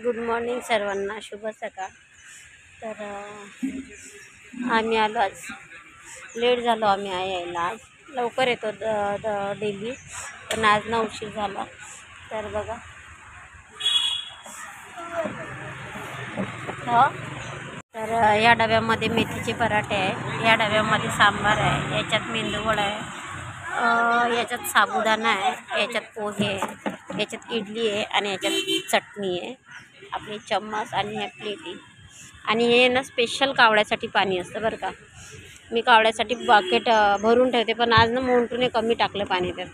Good morning सर्वांना, शुभ सकाळ. तर आम्ही आलो, आज लेट झालो आम्ही यायला. आज लवकर येतो डेली, पण आज ना उशीर झाला. तर बघा, हो, तर या डब्यामध्ये मेथीचे पराठे आहे, या डब्यामध्ये सांबार आहे, याच्यात मेंदूवडा आहे, याच्यात साबुदाणा आहे, याच्यात पोहे आहे, याच्यात इडली आहे आणि याच्यात चटणी आहे, आपली चम्मच आणि ह्या प्लेटी. आणि हे ना स्पेशल कावड्यासाठी पाणी असतं बरं का. मी कावड्यासाठी बकेट भरून ठेवते, पण आज ना मोंटूने कमी टाकलं पाणी. तर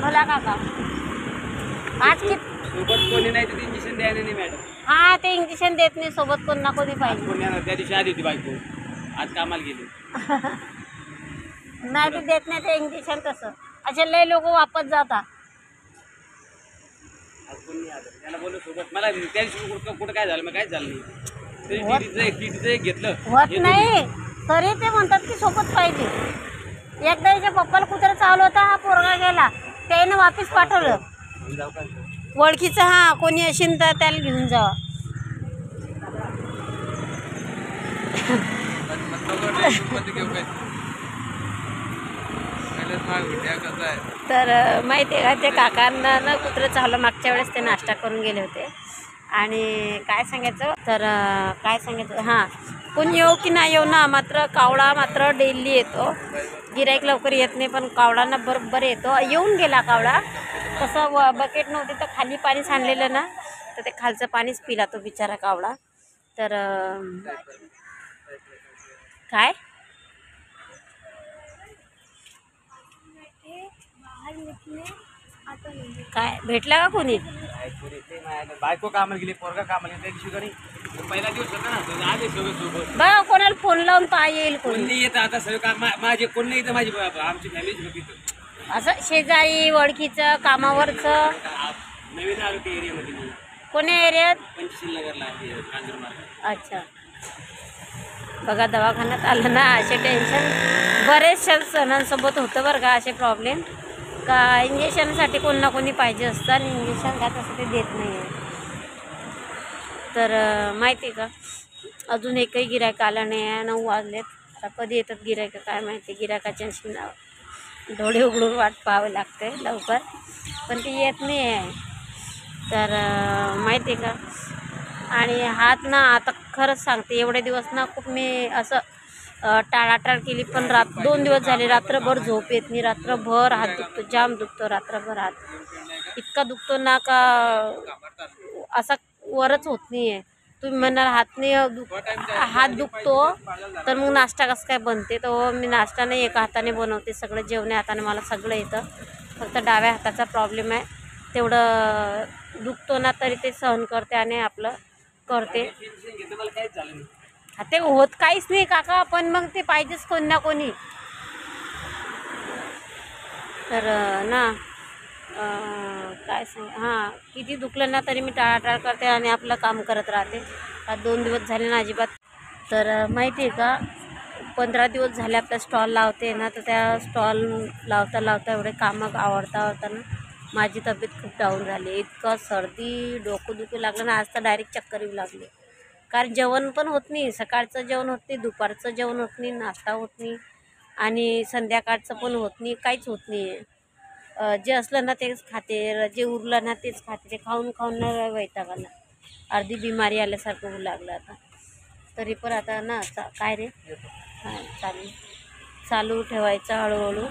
बोला काका, आज की सोबत कोणी नाही तर इंजेक्शन द्यायला नाही मॅडम. हां, ते इंजेक्शन देत नाही सोबत, कोण ना कोणी पाहिजे. कोणी येणार त्या दिवशी आधी होती बायको, आज कामाला गेली. नाही ते देत नाही ते इंजेक्शन. तसं असे लय लोक वापस जातात. आज कोणी आलं त्याला बोललो सोबत. मला त्या दिवशी कुठं काय झालं, मग काहीच झालं नाही. तरी टीटीचं एक घेतलं होत नाही, तरी ते म्हणतात की सोबत पाहिजे. एकदा याच्या पप्पाला कुत्रा चावलं होता, हा पोरगा गेला, त्याने वापस पाठवलं ओळखीचं. हां, कोणी असेल तर त्याला घेऊन जावा. तर माहिती आहे का, ते काकांना ना कुत्रं चावलं मागच्या वेळेस. ते नाश्ता करून गेले होते. आणि काय सांगायचं, तर काय सांगायचं, हां, कोणी येऊ की नाही येऊ ना, मात्र कावळा मात्र डेली येतो. गिराईक लवकर येत नाही, पण कावळांना बरोबर येतो. येऊन गेला कावळा. तसं बकेट नव्हती तर खाली पाणी सांडलेलं ना, तर ते खालचं पाणीच पिला तो बिचारा कावळा. तर काय काय भेटला का कोणी? बायको कामाला गेली, पोरगा कामाला गेली. त्या दिवशी घरी पहिला दिवस होता ना, आले सगळं सोबत. बा, कोणाला फोन लावून पाय येईल कोणी. कोणी येतं आता सगळं काम. माझे कोण नाही येतं, माझी आमची फॅमिली होती. असं शेजारी ओळखीचं कामावरचं. नवीन आलो त्या एरियामध्ये मी, कोण्या एरियात? पंचशील नगरला आहे, कांजूरमार्ग. अच्छा. बघा, दवाखान्यात आलं ना, असे टेन्शन बरेचशा सणांसोबत होतं बरं का. असे प्रॉब्लेम का इंजेक्शनसाठी कोण ना कोणी पाहिजे असतं, आणि इंजेक्शन काय तसं ते देत नाही आहे. तर माहिती का, अजून एकही गिरायक आलं नाही आहे. 9 वाजलेत. आता कधी येतात गिरायक काय माहिती. गिरायकाच्या डोळे उघडून वाट पाहावे लागते लवकर, पण ती येत नाही आहे. तर माहिती का, आणि हात ना, आता खरंच सांगते, एवढे दिवस ना खूप मी असं टाळाटाळ केली, पण 2 दिवस झाले रात्रभर झोप येत नाही. रात्रभर हात दुखतो, जाम दुखतो रात्रभर हात. इतका दुखतो ना का असा वरच होत नाही आहे. तुम्ही म्हणाल हात दुखतो तर मग नाश्ता कसं काय बनते. तर मी नाश्ता नाही एका हाताने बनवते, सगळं जेवण हाताने मला सगळं येतं. फक्त डाव्या हाताचा प्रॉब्लेम आहे. तेवढं दुखतो ना तरी ते सहन करते आणि आपलं करते. हा, ते होत काहीच नाही काका, पण मग ते पाहिजेच कोणी ना कोणी. तर ना काय सांग, हां, किती दुखलं ना तरी मी टाळाटाळ करते आणि आपलं काम करत राहते. आज 2 दिवस झाले ना अजिबात. तर माहिती आहे का, 15 दिवस झाले आपला स्टॉल लावते ना, तर त्या स्टॉल लावता लावता एवढे कामं आवडता ना माझी तब्येत खूप डाऊन झाली. इतकं सर्दी, डोकं दुखू लागलं ना, आज तर डायरेक्ट चक्कर येऊ लागली. कारण जेवण पण होत नाही, सकाळचं जेवण होत नाही, दुपारचं जेवण होत नाही, नाश्ता होत नाही, आणि संध्याकाळचं पण होत नाही, काहीच होत नाही आहे. जे असलं ना तेच खाते, जे उरलं ना तेच खाते. ते खाऊन खाऊन ना वैताग आला, अर्धी बिमारी आल्यासारखं होऊ लागलं आता. तरी पण आता ना काय रे, हां, चालू ठेवायचं हळूहळू.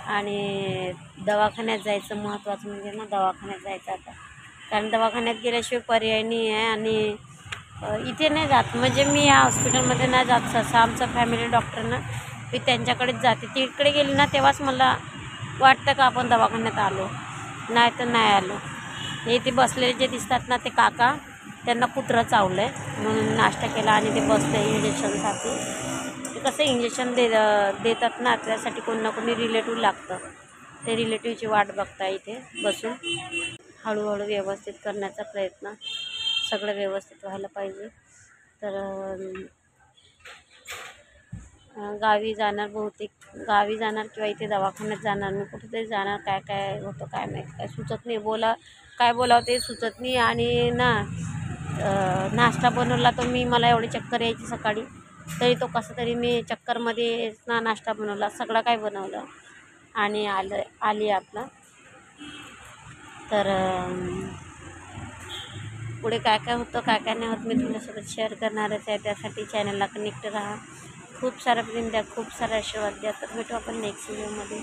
आणि दवाखान्यात जायचं, महत्त्वाचं म्हणजे ना दवाखान्यात जायचं आता. कारण दवाखान्यात गेल्याशिवाय पर्याय नाही आहे. आणि इथे नाही जात, म्हणजे मी या हॉस्पिटलमध्ये नाही जात सहसा. आमचा फॅमिली डॉक्टर ना, मी त्यांच्याकडेच जाते. तिकडे गेली ना तेव्हाच मला वाटतं का आपण दवाखान्यात आलो, नाही तर नाही आलो. हे ते बसलेले जे दिसतात ना ते काका, त्यांना कुत्रं चावलं आहे म्हणून नाश्ता केला आणि ते बसले इंजेक्शनसाठी. ते कसं इंजेक्शन देतात ना, त्यासाठी कोणी ना कोणी रिलेटिव्ह लागतं. ते रिलेटिव्हची वाट बघता इथे बसून. हळूहळू व्यवस्थित करण्याचा प्रयत्न, सगळं व्यवस्थित व्हायला पाहिजे. तर गावी जाणार, बहुतेक गावी जाणार किंवा इथे दवाखान्यात जाणार, मी कुठेतरी जाणार. काय काय होतं काय माहीत, काय सुचत नाही, काय बोलावं ते सुचत नाही. आणि ना नाश्ता बनवला तो मी, मला एवढी चक्कर यायची सकाळी, तरी तो कसा तरी मी चक्करमध्ये ना नाश्ता बनवला, सगळं काय बनवलं आणि आली आपलं. तर पुढे काय काय होतं काय काय नाही होत मी तुमच्यासोबत शेअर करणारच आहे. त्यासाठी चॅनलला कनेक्ट राहा, खूप सारा प्रेम द्या, खूप सारा आशीर्वाद द्या. तर भेटू आपण नेक्स्ट व्हिडिओमध्ये.